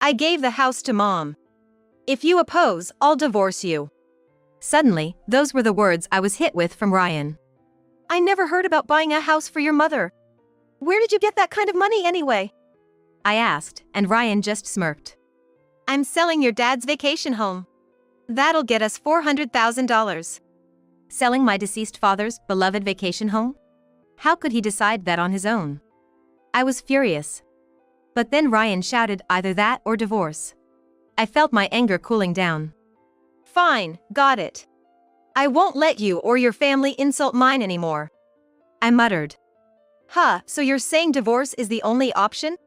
I gave the house to Mom. If you oppose, I'll divorce you. Suddenly, those were the words I was hit with from Ryan. I never heard about buying a house for your mother. Where did you get that kind of money anyway? I asked, and Ryan just smirked. I'm selling your dad's vacation home. That'll get us $400,000. Selling my deceased father's beloved vacation home? How could he decide that on his own? I was furious. But then Ryan shouted either that or divorce. I felt my anger cooling down. Fine, got it. I won't let you or your family insult mine anymore. I muttered. Huh, so you're saying divorce is the only option?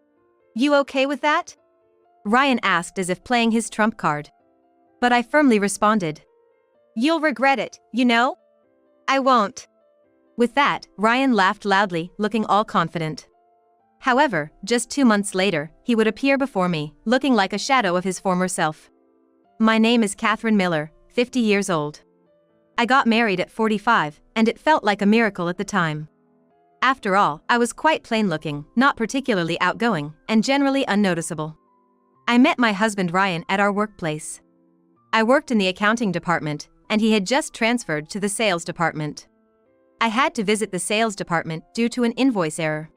You okay with that? Ryan asked as if playing his trump card. But I firmly responded. You'll regret it, you know? I won't. With that, Ryan laughed loudly, looking all confident. However, just 2 months later, he would appear before me, looking like a shadow of his former self. My name is Catherine Miller, 50 years old. I got married at 45, and it felt like a miracle at the time. After all, I was quite plain-looking, not particularly outgoing, and generally unnoticeable. I met my husband Ryan at our workplace. I worked in the accounting department, and he had just transferred to the sales department. I had to visit the sales department due to an invoice error.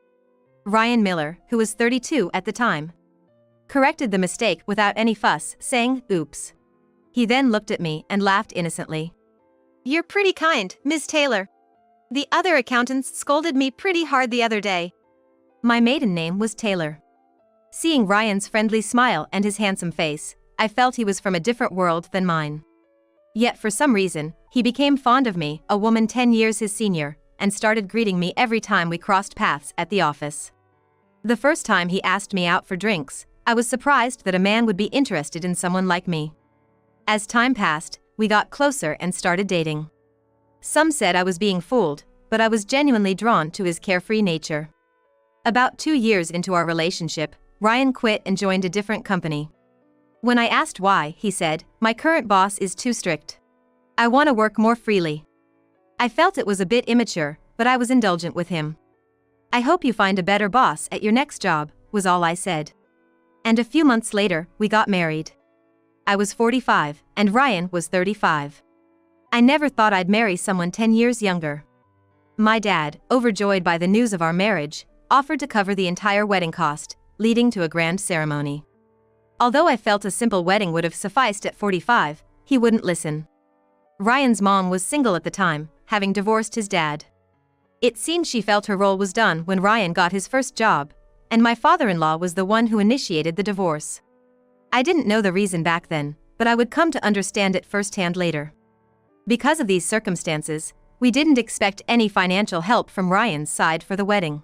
Ryan Miller, who was 32 at the time, corrected the mistake without any fuss, saying, "Oops." He then looked at me and laughed innocently. You're pretty kind, Miss Taylor. The other accountants scolded me pretty hard the other day. My maiden name was Taylor. Seeing Ryan's friendly smile and his handsome face, I felt he was from a different world than mine. Yet for some reason, he became fond of me, a woman 10 years his senior, and started greeting me every time we crossed paths at the office. The first time he asked me out for drinks, I was surprised that a man would be interested in someone like me. As time passed, we got closer and started dating. Some said I was being fooled, but I was genuinely drawn to his carefree nature. About 2 years into our relationship, Ryan quit and joined a different company. When I asked why, he said, "My current boss is too strict. I want to work more freely." I felt it was a bit immature, but I was indulgent with him. "I hope you find a better boss at your next job," was all I said. And a few months later, we got married. I was 45, and Ryan was 35. I never thought I'd marry someone 10 years younger. My dad, overjoyed by the news of our marriage, offered to cover the entire wedding cost, leading to a grand ceremony. Although I felt a simple wedding would have sufficed at 45, he wouldn't listen. Ryan's mom was single at the time, having divorced his dad. It seemed she felt her role was done when Ryan got his first job, and my father-in-law was the one who initiated the divorce. I didn't know the reason back then, but I would come to understand it firsthand later. Because of these circumstances, we didn't expect any financial help from Ryan's side for the wedding.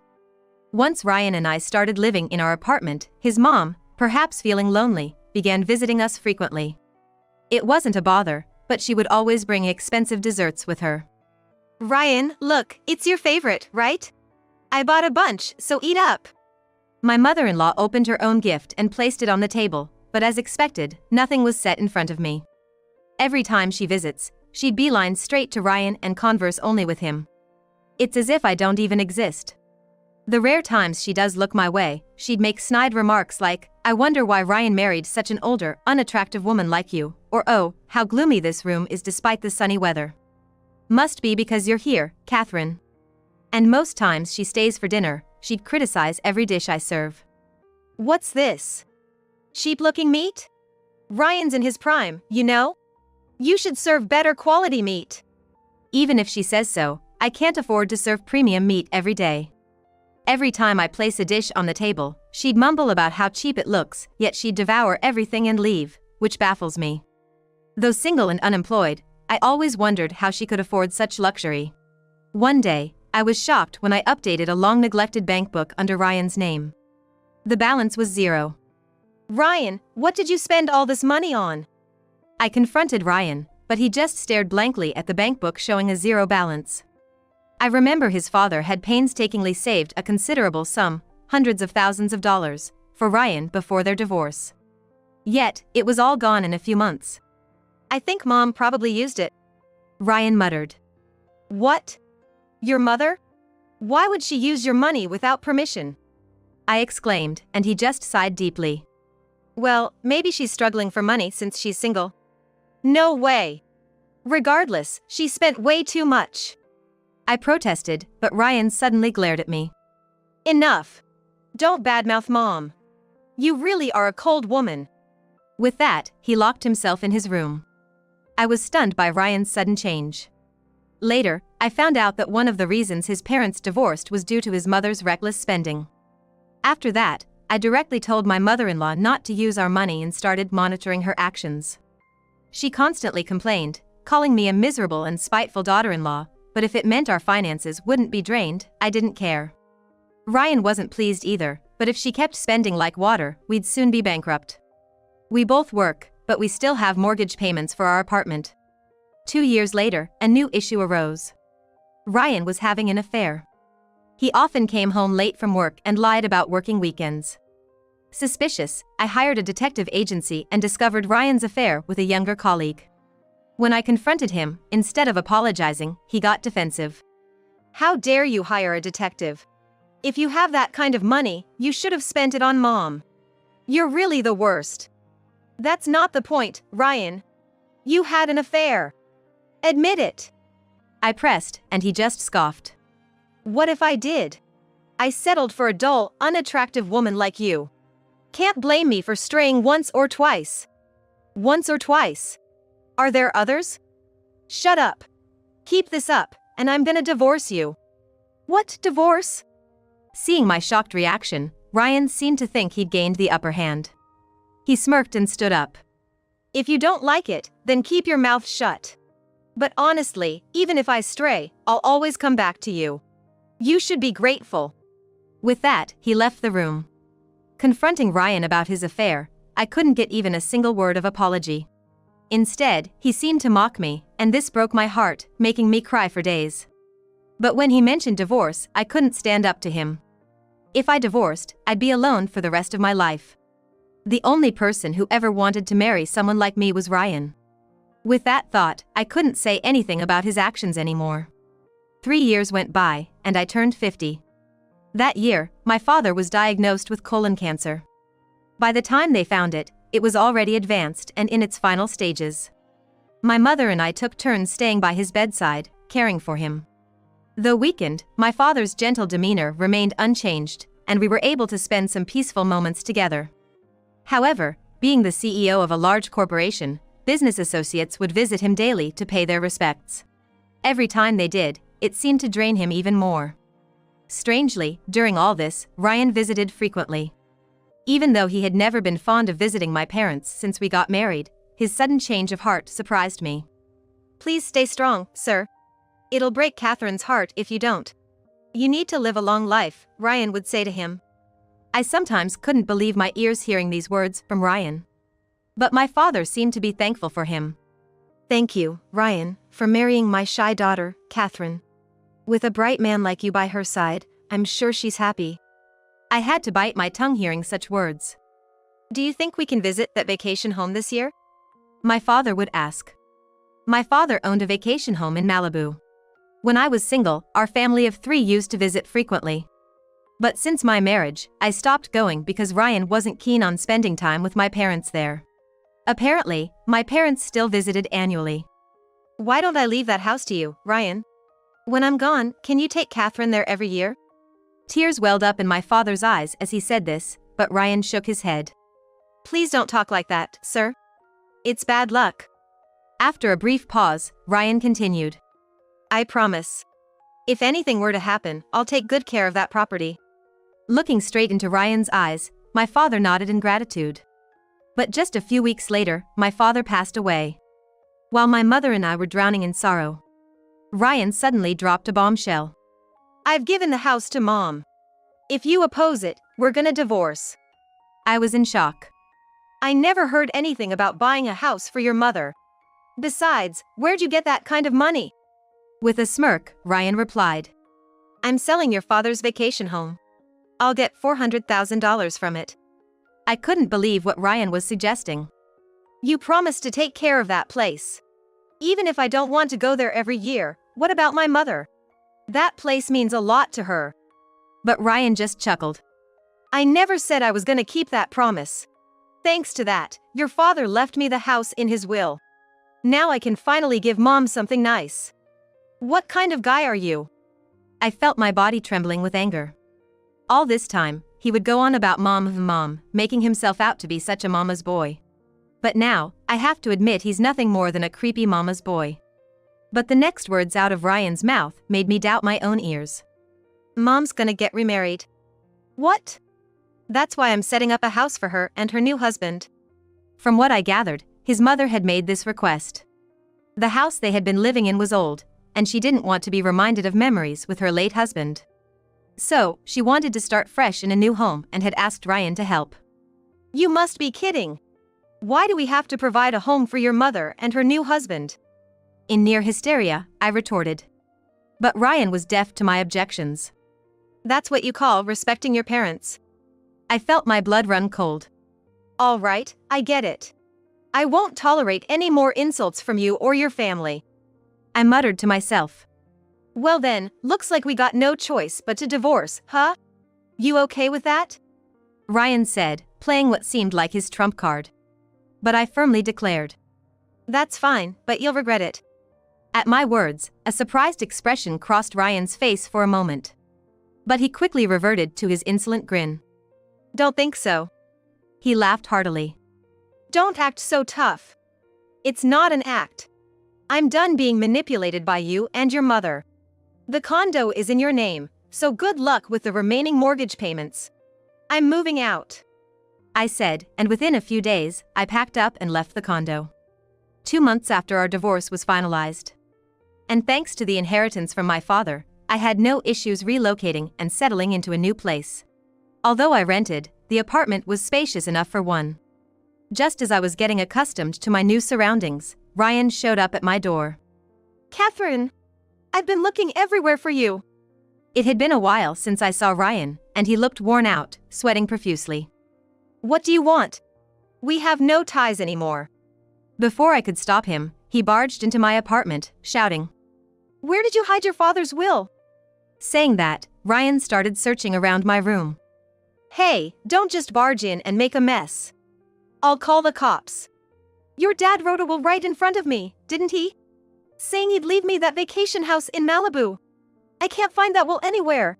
Once Ryan and I started living in our apartment, his mom, perhaps feeling lonely, began visiting us frequently. It wasn't a bother, but she would always bring expensive desserts with her. "Ryan, look, it's your favorite, right? I bought a bunch, so eat up." My mother-in-law opened her own gift and placed it on the table, but as expected, nothing was set in front of me. Every time she visits, she'd beeline straight to Ryan and converse only with him. It's as if I don't even exist. The rare times she does look my way, she'd make snide remarks like, "I wonder why Ryan married such an older, unattractive woman like you," or "Oh, how gloomy this room is despite the sunny weather. Must be because you're here, Catherine." And most times she stays for dinner, she'd criticize every dish I serve. "What's this? Cheap-looking meat? Ryan's in his prime, you know? You should serve better quality meat." Even if she says so, I can't afford to serve premium meat every day. Every time I place a dish on the table, she'd mumble about how cheap it looks, yet she'd devour everything and leave, which baffles me. Though single and unemployed, I always wondered how she could afford such luxury. One day, I was shocked when I updated a long-neglected bank book under Ryan's name. The balance was 0. "Ryan, what did you spend all this money on?" I confronted Ryan, but he just stared blankly at the bank book showing a 0 balance. I remember his father had painstakingly saved a considerable sum, hundreds of thousands of dollars, for Ryan before their divorce. Yet, it was all gone in a few months. "I think Mom probably used it," Ryan muttered. "What? Your mother? Why would she use your money without permission?" I exclaimed, and he just sighed deeply. Well, maybe she's struggling for money since she's single. No way. Regardless, she spent way too much. I protested, but Ryan suddenly glared at me. Enough. Don't badmouth Mom. You really are a cold woman. With that, he locked himself in his room. I was stunned by Ryan's sudden change. Later, I found out that one of the reasons his parents divorced was due to his mother's reckless spending. After that, I directly told my mother-in-law not to use our money and started monitoring her actions. She constantly complained, calling me a miserable and spiteful daughter-in-law, but if it meant our finances wouldn't be drained, I didn't care. Ryan wasn't pleased either, but if she kept spending like water, we'd soon be bankrupt. We both work, but we still have mortgage payments for our apartment. 2 years later, a new issue arose. Ryan was having an affair. He often came home late from work and lied about working weekends. Suspicious, I hired a detective agency and discovered Ryan's affair with a younger colleague. When I confronted him, instead of apologizing, he got defensive. How dare you hire a detective? If you have that kind of money, you should have spent it on Mom. You're really the worst. That's not the point, Ryan. You had an affair. Admit it. I pressed, and he just scoffed. What if I did? I settled for a dull, unattractive woman like you. Can't blame me for straying once or twice. Once or twice. Are there others? Shut up. Keep this up, and I'm gonna divorce you. What divorce? Seeing my shocked reaction, Ryan seemed to think he'd gained the upper hand. He smirked and stood up. If you don't like it, then keep your mouth shut. But honestly, even if I stray, I'll always come back to you. You should be grateful. With that, he left the room. Confronting Ryan about his affair, I couldn't get even a single word of apology. Instead, he seemed to mock me, and this broke my heart, making me cry for days. But when he mentioned divorce, I couldn't stand up to him. If I divorced, I'd be alone for the rest of my life. The only person who ever wanted to marry someone like me was Ryan. With that thought, I couldn't say anything about his actions anymore. 3 years went by, and I turned 50. That year, my father was diagnosed with colon cancer. By the time they found it, it was already advanced and in its final stages. My mother and I took turns staying by his bedside, caring for him. Though weakened, my father's gentle demeanor remained unchanged, and we were able to spend some peaceful moments together. However, being the CEO of a large corporation, business associates would visit him daily to pay their respects. Every time they did, it seemed to drain him even more. Strangely, during all this, Ryan visited frequently. Even though he had never been fond of visiting my parents since we got married, his sudden change of heart surprised me. Please stay strong, sir. It'll break Catherine's heart if you don't. You need to live a long life, Ryan would say to him. I sometimes couldn't believe my ears hearing these words from Ryan. But my father seemed to be thankful for him. Thank you, Ryan, for marrying my shy daughter, Catherine. With a bright man like you by her side, I'm sure she's happy. I had to bite my tongue hearing such words. Do you think we can visit that vacation home this year? My father would ask. My father owned a vacation home in Malibu. When I was single, our family of 3 used to visit frequently. But since my marriage, I stopped going because Ryan wasn't keen on spending time with my parents there. Apparently, my parents still visited annually. Why don't I leave that house to you, Ryan? When I'm gone, can you take Catherine there every year? Tears welled up in my father's eyes as he said this, but Ryan shook his head. Please don't talk like that, sir. It's bad luck. After a brief pause, Ryan continued. I promise. If anything were to happen, I'll take good care of that property. Looking straight into Ryan's eyes, my father nodded in gratitude. But just a few weeks later, my father passed away. While my mother and I were drowning in sorrow, Ryan suddenly dropped a bombshell. I've given the house to Mom. If you oppose it, we're gonna divorce. I was in shock. I never heard anything about buying a house for your mother. Besides, where'd you get that kind of money? With a smirk, Ryan replied. I'm selling your father's vacation home. I'll get $400,000 from it. I couldn't believe what Ryan was suggesting. You promised to take care of that place. Even if I don't want to go there every year, what about my mother? That place means a lot to her. But Ryan just chuckled. I never said I was gonna keep that promise. Thanks to that, your father left me the house in his will. Now I can finally give Mom something nice. What kind of guy are you? I felt my body trembling with anger. All this time, he would go on about mom, making himself out to be such a mama's boy. But now, I have to admit he's nothing more than a creepy mama's boy. But the next words out of Ryan's mouth made me doubt my own ears. Mom's gonna get remarried. What? That's why I'm setting up a house for her and her new husband. From what I gathered, his mother had made this request. The house they had been living in was old, and she didn't want to be reminded of memories with her late husband. So, she wanted to start fresh in a new home and had asked Ryan to help. You must be kidding. Why do we have to provide a home for your mother and her new husband? In near hysteria, I retorted. But Ryan was deaf to my objections. That's what you call respecting your parents. I felt my blood run cold. All right, I get it. I won't tolerate any more insults from you or your family. I muttered to myself. Well then, looks like we got no choice but to divorce, huh? You okay with that? Ryan said, playing what seemed like his trump card. But I firmly declared. That's fine, but you'll regret it. At my words, a surprised expression crossed Ryan's face for a moment. But he quickly reverted to his insolent grin. Don't think so. He laughed heartily. Don't act so tough. It's not an act. I'm done being manipulated by you and your mother. The condo is in your name, so good luck with the remaining mortgage payments. I'm moving out. I said, and within a few days, I packed up and left the condo. 2 months after our divorce was finalized. And thanks to the inheritance from my father, I had no issues relocating and settling into a new place. Although I rented, the apartment was spacious enough for one. Just as I was getting accustomed to my new surroundings, Ryan showed up at my door. Catherine! I've been looking everywhere for you. It had been a while since I saw Ryan, and he looked worn out, sweating profusely. What do you want? We have no ties anymore. Before I could stop him, he barged into my apartment, shouting. Where did you hide your father's will? Saying that, Ryan started searching around my room. Hey, don't just barge in and make a mess. I'll call the cops. Your dad wrote a will right in front of me, didn't he? Saying he'd leave me that vacation house in Malibu. I can't find that will anywhere.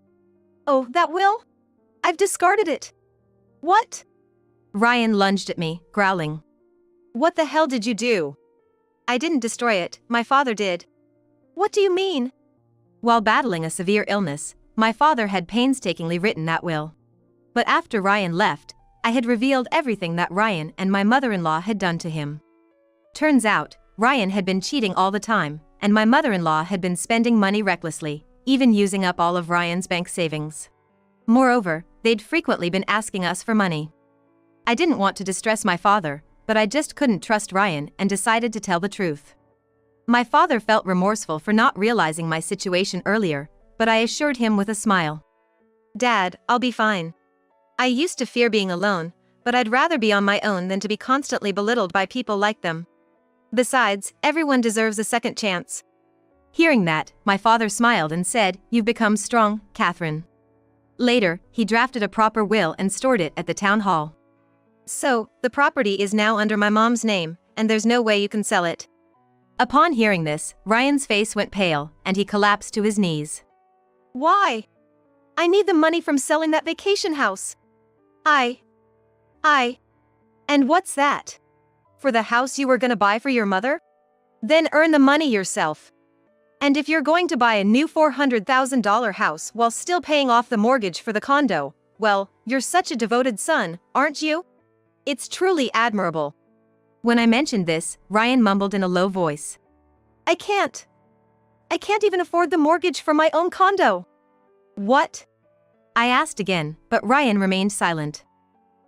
Oh, that will? I've discarded it. What? Ryan lunged at me, growling. What the hell did you do? I didn't destroy it, my father did. What do you mean? While battling a severe illness, my father had painstakingly written that will. But after Ryan left, I had revealed everything that Ryan and my mother-in-law had done to him. Turns out, Ryan had been cheating all the time, and my mother-in-law had been spending money recklessly, even using up all of Ryan's bank savings. Moreover, they'd frequently been asking us for money. I didn't want to distress my father, but I just couldn't trust Ryan and decided to tell the truth. My father felt remorseful for not realizing my situation earlier, but I assured him with a smile. Dad, I'll be fine. I used to fear being alone, but I'd rather be on my own than to be constantly belittled by people like them. Besides, everyone deserves a second chance. Hearing that, my father smiled and said, You've become strong, Catherine. Later, he drafted a proper will and stored it at the town hall. So, the property is now under my mom's name, and there's no way you can sell it. Upon hearing this, Ryan's face went pale, and he collapsed to his knees. Why? I need the money from selling that vacation house. And what's that? For the house you were gonna buy for your mother? Then earn the money yourself. And if you're going to buy a new $400,000 house while still paying off the mortgage for the condo, well, you're such a devoted son, aren't you? It's truly admirable. When I mentioned this, Ryan mumbled in a low voice. I can't even afford the mortgage for my own condo. What? I asked again, but Ryan remained silent.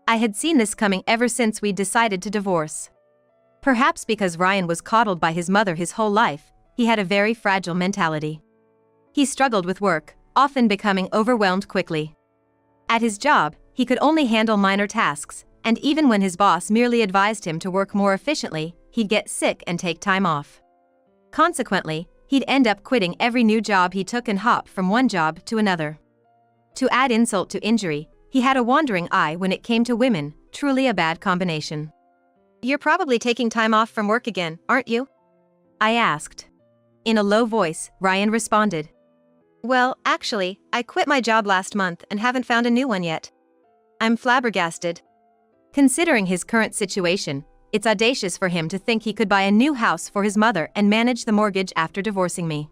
I had seen this coming ever since we'd decided to divorce. Perhaps because Ryan was coddled by his mother his whole life, he had a very fragile mentality. He struggled with work, often becoming overwhelmed quickly. At his job, he could only handle minor tasks, and even when his boss merely advised him to work more efficiently, he'd get sick and take time off. Consequently, he'd end up quitting every new job he took and hop from one job to another. To add insult to injury, he had a wandering eye when it came to women, truly a bad combination. You're probably taking time off from work again, aren't you? I asked. In a low voice, Ryan responded. Well, actually, I quit my job last month and haven't found a new one yet. I'm flabbergasted. Considering his current situation, it's audacious for him to think he could buy a new house for his mother and manage the mortgage after divorcing me.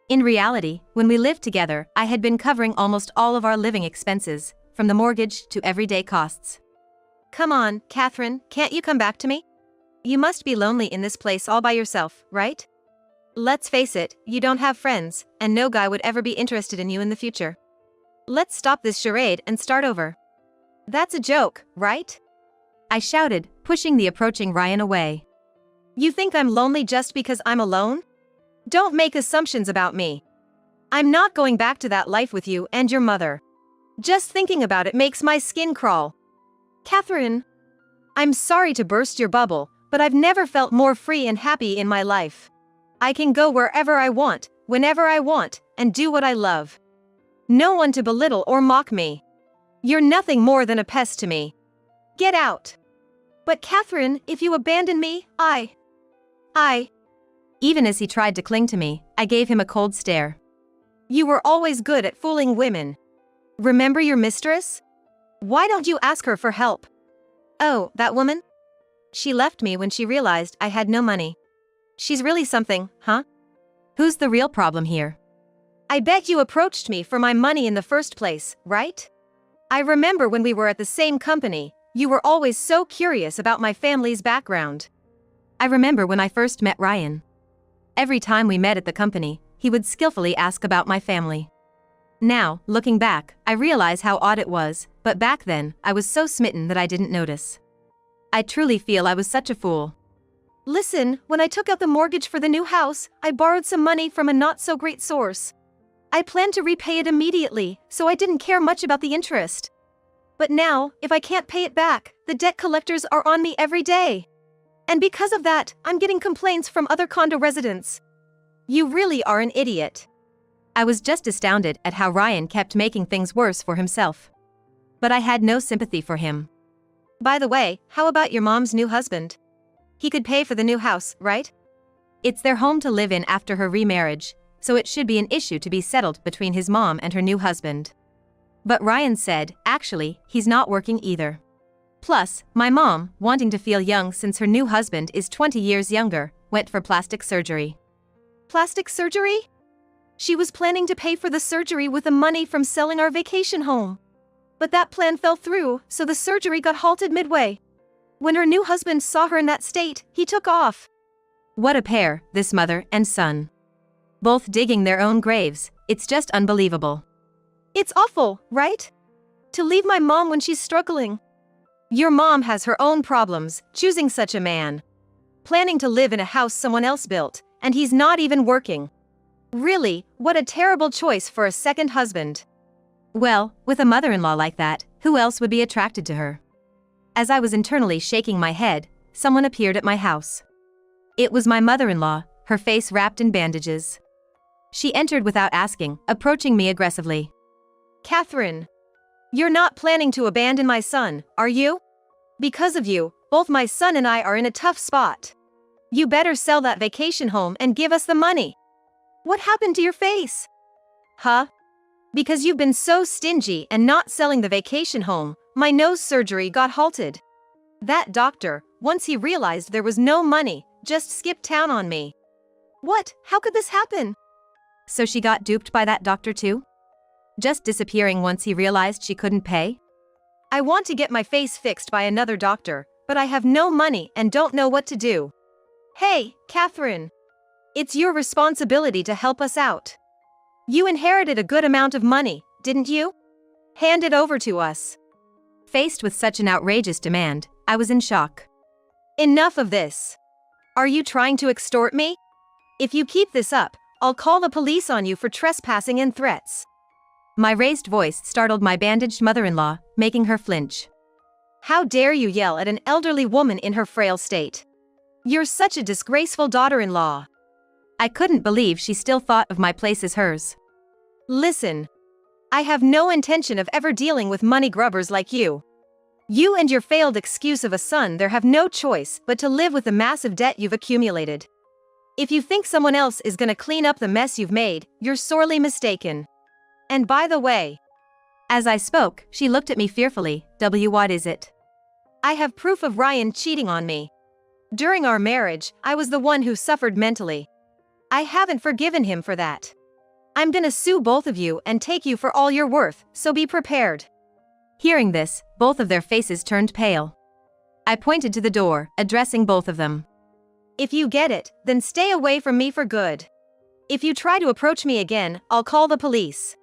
In reality, when we lived together, I had been covering almost all of our living expenses, from the mortgage to everyday costs. Come on, Catherine, can't you come back to me? You must be lonely in this place all by yourself, right? Let's face it, you don't have friends, and no guy would ever be interested in you in the future. Let's stop this charade and start over. That's a joke, right? I shouted, pushing the approaching Ryan away. You think I'm lonely just because I'm alone? Don't make assumptions about me. I'm not going back to that life with you and your mother. Just thinking about it makes my skin crawl. Catherine, I'm sorry to burst your bubble, but I've never felt more free and happy in my life. I can go wherever I want, whenever I want, and do what I love. No one to belittle or mock me. You're nothing more than a pest to me. Get out. But Catherine, if you abandon me, Even as he tried to cling to me, I gave him a cold stare. You were always good at fooling women. Remember your mistress? Why don't you ask her for help? Oh, that woman? She left me when she realized I had no money. She's really something, huh? Who's the real problem here? I bet you approached me for my money in the first place, right? I remember when we were at the same company, you were always so curious about my family's background. I remember when I first met Ryan. Every time we met at the company, he would skillfully ask about my family. Now, looking back, I realize how odd it was, but back then, I was so smitten that I didn't notice. I truly feel I was such a fool. Listen, when I took out the mortgage for the new house, I borrowed some money from a not-so-great source. I planned to repay it immediately, so I didn't care much about the interest. But now, if I can't pay it back, the debt collectors are on me every day. And because of that, I'm getting complaints from other condo residents. You really are an idiot. I was just astounded at how Ryan kept making things worse for himself. But I had no sympathy for him. By the way, how about your mom's new husband? He could pay for the new house, right? It's their home to live in after her remarriage, so it should be an issue to be settled between his mom and her new husband. But Ryan said, actually, he's not working either. Plus, my mom, wanting to feel young since her new husband is 20 years younger, went for plastic surgery. Plastic surgery? She was planning to pay for the surgery with the money from selling our vacation home. But that plan fell through, so the surgery got halted midway. When her new husband saw her in that state, he took off. What a pair, this mother and son. Both digging their own graves, it's just unbelievable. It's awful, right? To leave my mom when she's struggling. Your mom has her own problems, choosing such a man. Planning to live in a house someone else built, and he's not even working. Really, what a terrible choice for a second husband. Well, with a mother-in-law like that, who else would be attracted to her? As I was internally shaking my head, someone appeared at my house. It was my mother-in-law, her face wrapped in bandages. She entered without asking, approaching me aggressively. Catherine, you're not planning to abandon my son, are you? Because of you, both my son and I are in a tough spot. You better sell that vacation home and give us the money. What happened to your face? Huh? Because you've been so stingy and not selling the vacation home, my nose surgery got halted. That doctor, once he realized there was no money, just skipped town on me. What? How could this happen? So she got duped by that doctor too? Just disappearing once he realized she couldn't pay? I want to get my face fixed by another doctor, but I have no money and don't know what to do. Hey, Catherine. It's your responsibility to help us out. You inherited a good amount of money, didn't you? Hand it over to us. Faced with such an outrageous demand, I was in shock. Enough of this. Are you trying to extort me? If you keep this up, I'll call the police on you for trespassing and threats. My raised voice startled my bandaged mother-in-law, making her flinch. How dare you yell at an elderly woman in her frail state? You're such a disgraceful daughter-in-law. I couldn't believe she still thought of my place as hers. Listen. I have no intention of ever dealing with money grubbers like you. You and your failed excuse of a son there have no choice but to live with the massive debt you've accumulated. If you think someone else is gonna clean up the mess you've made, you're sorely mistaken. And by the way, as I spoke, she looked at me fearfully. What is it? I have proof of Ryan cheating on me. During our marriage, I was the one who suffered mentally. I haven't forgiven him for that. I'm gonna sue both of you and take you for all you're worth, so be prepared. Hearing this, both of their faces turned pale. I pointed to the door, addressing both of them. If you get it, then stay away from me for good. If you try to approach me again, I'll call the police.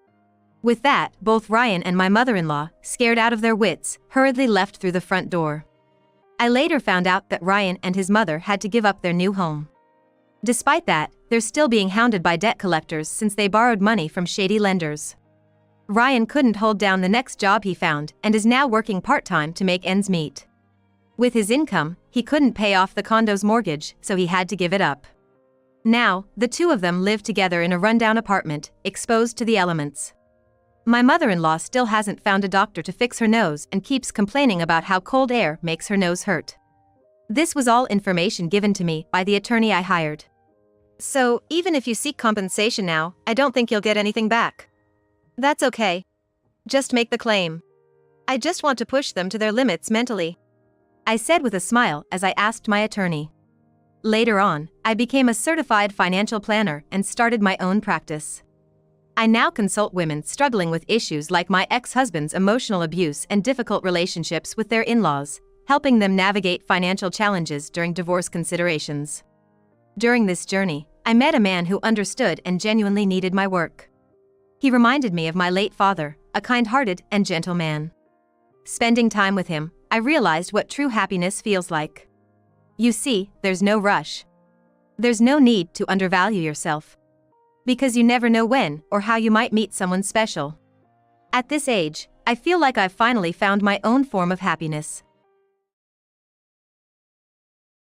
With that, both Ryan and my mother-in-law, scared out of their wits, hurriedly left through the front door. I later found out that Ryan and his mother had to give up their new home. Despite that, they're still being hounded by debt collectors since they borrowed money from shady lenders. Ryan couldn't hold down the next job he found and is now working part-time to make ends meet. With his income, he couldn't pay off the condo's mortgage, so he had to give it up. Now, the two of them live together in a rundown apartment, exposed to the elements. My mother-in-law still hasn't found a doctor to fix her nose and keeps complaining about how cold air makes her nose hurt. This was all information given to me by the attorney I hired. So, even if you seek compensation now, I don't think you'll get anything back. That's okay. Just make the claim. I just want to push them to their limits mentally, I said with a smile as I asked my attorney. Later on, I became a certified financial planner and started my own practice. I now consult women struggling with issues like my ex-husband's emotional abuse and difficult relationships with their in-laws, helping them navigate financial challenges during divorce considerations. During this journey, I met a man who understood and genuinely needed my work. He reminded me of my late father, a kind-hearted and gentle man. Spending time with him, I realized what true happiness feels like. You see, there's no rush. There's no need to undervalue yourself. Because you never know when or how you might meet someone special. At this age, I feel like I've finally found my own form of happiness.